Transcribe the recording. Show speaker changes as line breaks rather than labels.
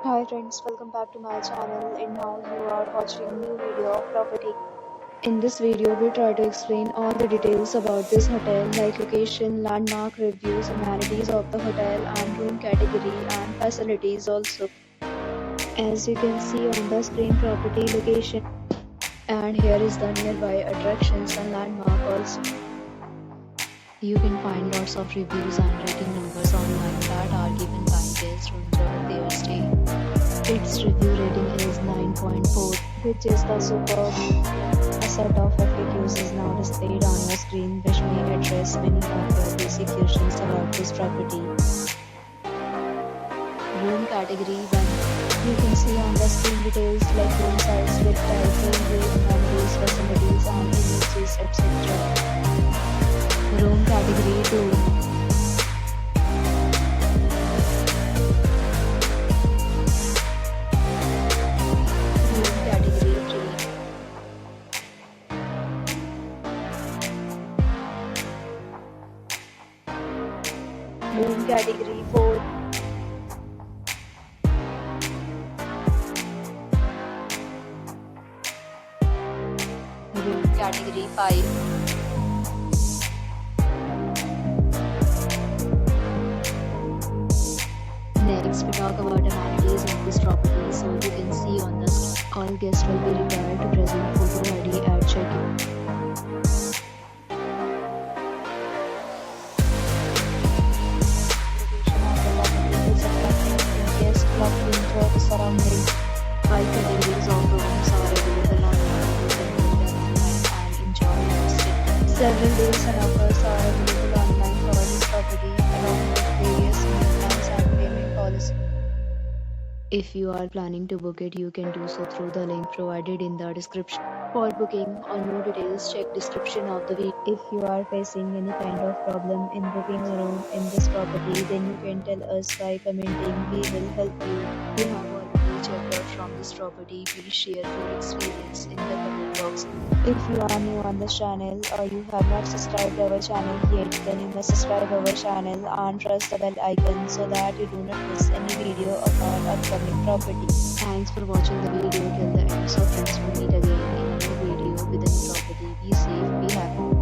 Hi friends, welcome back to my channel and now you are watching new video of property. In this video, we try to explain all the details about this hotel like location, landmark, reviews, amenities of the hotel and room category and facilities also. As you can see on the screen property location and here is the nearby attractions and landmark also. You can find lots of reviews and rating numbers online that are given by guests to enjoy their stay. Its review rating is 9.4, which is the superb. A set of FAQs is now displayed on your screen, which may address many of your basic questions about this property. Room category 1. You can see on the screen details like room size, with type, rate, amenities, facilities, and images, etc. Room category 2. Room category 4. Room category 5. Next, we talk about amenities in this property. So you can see on the screen, all guests will be required to present photo ID at check-in. Surroundings. 5 categories of rooms are available online. You can book them online and enjoy your stay. Several deals and offers are available online for this property, along with various plans and payment policy. If you are planning to book it, you can do so through the link provided in the description. For booking or more details, check description of the video. If you are facing any kind of problem in booking a room in this property, then you can tell us by commenting. We will help you. You have already checked out from this property. Please share your experience in the comment box. If you are new on this channel or you have not subscribed our channel yet, then you must subscribe our channel and press the bell icon so that you do not miss any video of our upcoming property. Thanks for watching the video till the end. So friends, will meet again in a new video with a new property. Be safe, be happy.